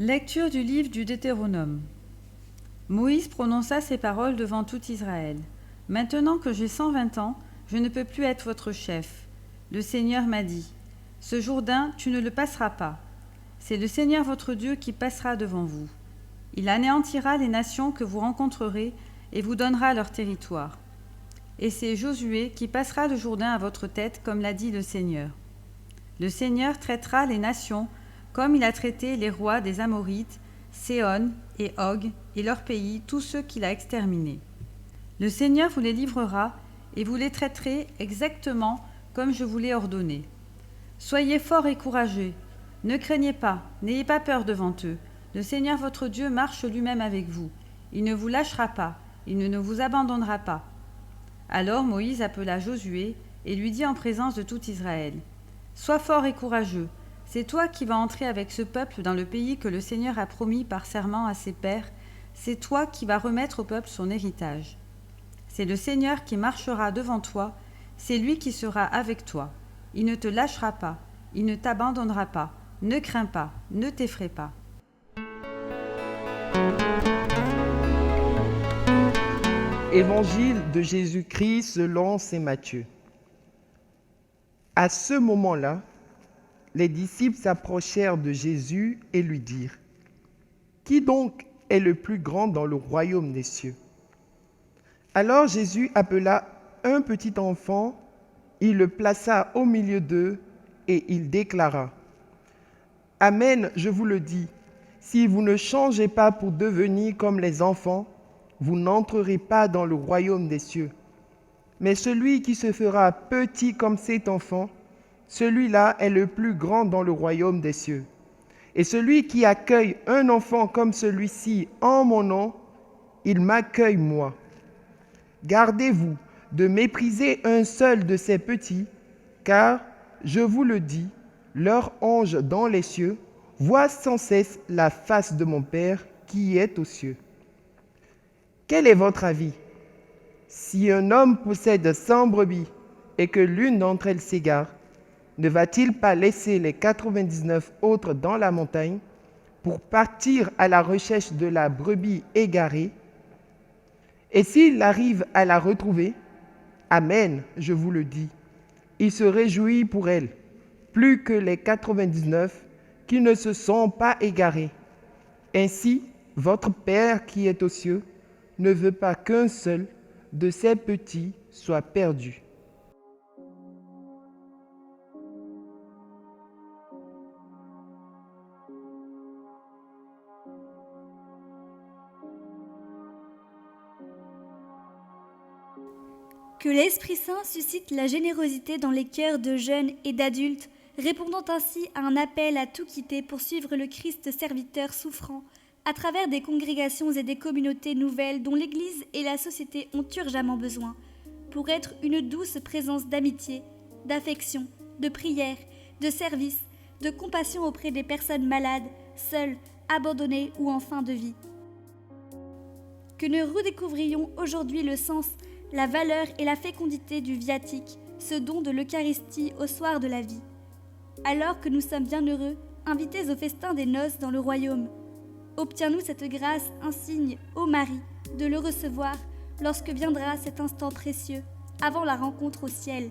Lecture du livre du Deutéronome. Moïse prononça ces paroles devant tout Israël. « Maintenant que j'ai 120 ans, je ne peux plus être votre chef. Le Seigneur m'a dit, « Ce Jourdain, tu ne le passeras pas. C'est le Seigneur votre Dieu qui passera devant vous. Il anéantira les nations que vous rencontrerez et vous donnera leur territoire. Et c'est Josué qui passera le Jourdain à votre tête, comme l'a dit le Seigneur. Le Seigneur traitera les nations comme il a traité les rois des Amorites, Séhon et Og, et leur pays, tous ceux qu'il a exterminés. Le Seigneur vous les livrera, et vous les traiterez exactement comme je vous l'ai ordonné. Soyez forts et courageux, ne craignez pas, n'ayez pas peur devant eux. Le Seigneur votre Dieu marche lui-même avec vous. Il ne vous lâchera pas, il ne vous abandonnera pas. » Alors Moïse appela Josué et lui dit en présence de tout Israël, « Sois fort et courageux. C'est toi qui vas entrer avec ce peuple dans le pays que le Seigneur a promis par serment à ses pères. C'est toi qui vas remettre au peuple son héritage. C'est le Seigneur qui marchera devant toi, c'est lui qui sera avec toi. Il ne te lâchera pas, il ne t'abandonnera pas. Ne crains pas, ne t'effraie pas. » Évangile de Jésus-Christ selon saint Matthieu. À ce moment-là, les disciples s'approchèrent de Jésus et lui dirent : « Qui donc est le plus grand dans le royaume des cieux ?» Alors Jésus appela un petit enfant, il le plaça au milieu d'eux et il déclara : « Amen, je vous le dis, si vous ne changez pas pour devenir comme les enfants, vous n'entrerez pas dans le royaume des cieux. Mais celui qui se fera petit comme cet enfant, celui-là est le plus grand dans le royaume des cieux. Et celui qui accueille un enfant comme celui-ci en mon nom, il m'accueille moi. Gardez-vous de mépriser un seul de ces petits, car, je vous le dis, leur ange dans les cieux voit sans cesse la face de mon Père qui est aux cieux. Quel est votre avis ? Si un homme possède 100 brebis et que l'une d'entre elles s'égare, ne va-t-il pas laisser les 99 autres dans la montagne pour partir à la recherche de la brebis égarée ? Et s'il arrive à la retrouver, amen, je vous le dis, il se réjouit pour elle, plus que les 99 qui ne se sont pas égarés. Ainsi, votre Père qui est aux cieux ne veut pas qu'un seul de ces petits soit perdu. Que l'Esprit Saint suscite la générosité dans les cœurs de jeunes et d'adultes, répondant ainsi à un appel à tout quitter pour suivre le Christ serviteur souffrant, à travers des congrégations et des communautés nouvelles dont l'Église et la société ont urgemment besoin, pour être une douce présence d'amitié, d'affection, de prière, de service, de compassion auprès des personnes malades, seules, abandonnées ou en fin de vie. Que nous redécouvrions aujourd'hui le sens, la valeur et la fécondité du viatique, ce don de l'Eucharistie au soir de la vie. Alors que nous sommes bien heureux, invités au festin des noces dans le royaume, obtiens-nous cette grâce insigne, ô Marie, de le recevoir lorsque viendra cet instant précieux, avant la rencontre au ciel.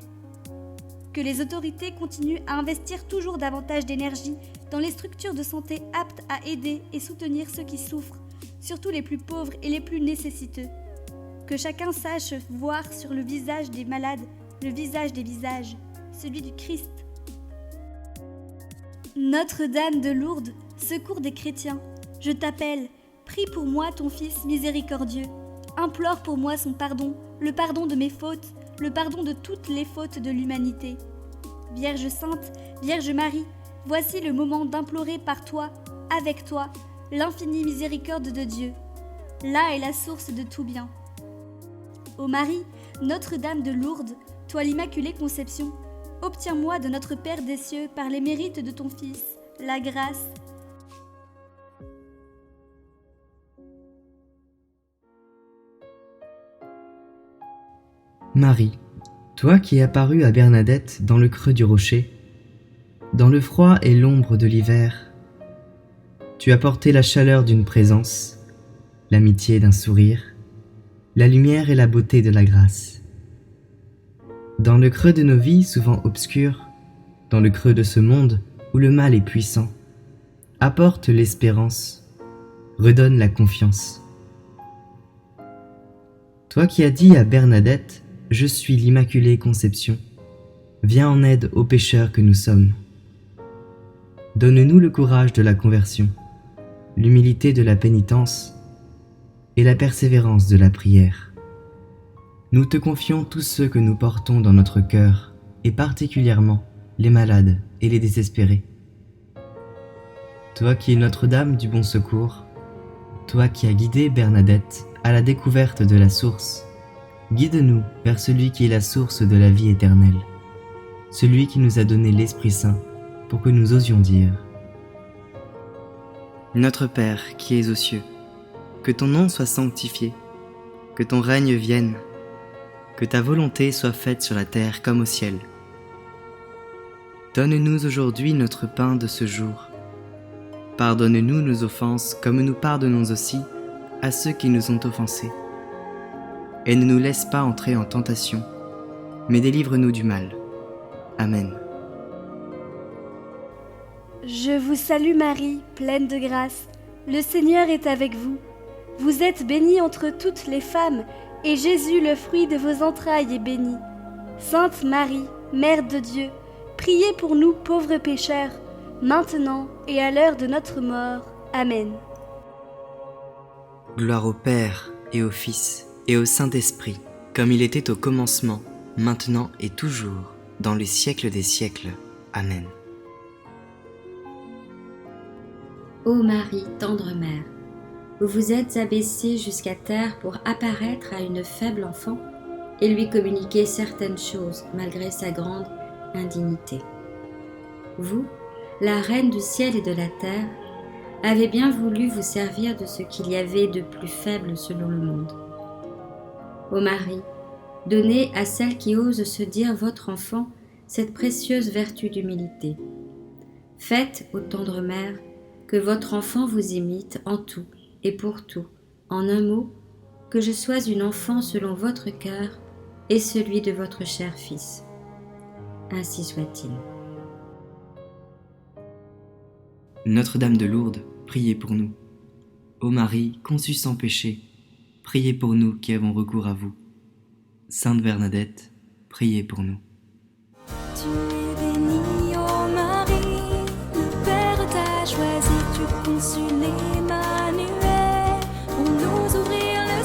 Que les autorités continuent à investir toujours davantage d'énergie dans les structures de santé aptes à aider et soutenir ceux qui souffrent, surtout les plus pauvres et les plus nécessiteux. Que chacun sache voir sur le visage des malades le visage des visages, celui du Christ. Notre-Dame de Lourdes, secours des chrétiens, je t'appelle, prie pour moi ton Fils miséricordieux, implore pour moi son pardon, le pardon de mes fautes, le pardon de toutes les fautes de l'humanité. Vierge Sainte, Vierge Marie, voici le moment d'implorer par toi, avec toi, l'infinie miséricorde de Dieu. Là est la source de tout bien. Ô Marie, Notre-Dame de Lourdes, toi l'Immaculée Conception, obtiens-moi de notre Père des cieux, par les mérites de ton Fils, la grâce. Marie, toi qui es apparue à Bernadette dans le creux du rocher, dans le froid et l'ombre de l'hiver, Tu as porté la chaleur d'une présence, l'amitié d'un sourire, la lumière et la beauté de la grâce. Dans le creux de nos vies souvent obscures, dans le creux de ce monde où le mal est puissant, apporte l'espérance, redonne la confiance. Toi qui as dit à Bernadette « Je suis l'Immaculée Conception », viens en aide aux pécheurs que nous sommes. Donne-nous le courage de la conversion, l'humilité de la pénitence et la persévérance de la prière. Nous te confions tous ceux que nous portons dans notre cœur, et particulièrement les malades et les désespérés. Toi qui es Notre-Dame du Bon Secours, toi qui as guidé Bernadette à la découverte de la source, guide-nous vers celui qui est la source de la vie éternelle, celui qui nous a donné l'Esprit Saint pour que nous osions dire : Notre Père qui es aux cieux, que ton nom soit sanctifié, que ton règne vienne, que ta volonté soit faite sur la terre comme au ciel. Donne-nous aujourd'hui notre pain de ce jour. Pardonne-nous nos offenses comme nous pardonnons aussi à ceux qui nous ont offensés. Et ne nous laisse pas entrer en tentation, mais délivre-nous du mal. Amen. Je vous salue Marie, pleine de grâce. Le Seigneur est avec vous. Vous êtes bénie entre toutes les femmes, et Jésus, le fruit de vos entrailles, est béni. Sainte Marie, Mère de Dieu, priez pour nous pauvres pécheurs, maintenant et à l'heure de notre mort. Amen. Gloire au Père, et au Fils, et au Saint-Esprit, comme il était au commencement, maintenant et toujours, dans les siècles des siècles. Amen. Ô Marie, tendre mère, vous vous êtes abaissée jusqu'à terre pour apparaître à une faible enfant et lui communiquer certaines choses malgré sa grande indignité. Vous, la reine du ciel et de la terre, avez bien voulu vous servir de ce qu'il y avait de plus faible selon le monde. Ô Marie, donnez à celle qui ose se dire votre enfant cette précieuse vertu d'humilité. Faites, ô tendre mère, que votre enfant vous imite en tout et pour tout, en un mot, que je sois une enfant selon votre cœur et celui de votre cher Fils. Ainsi soit-il. Notre-Dame de Lourdes, priez pour nous. Ô Marie, conçue sans péché, priez pour nous qui avons recours à vous. Sainte Bernadette, priez pour nous. Tu es bénie, ô Marie, le Père t'a choisi, tu conçus les maris.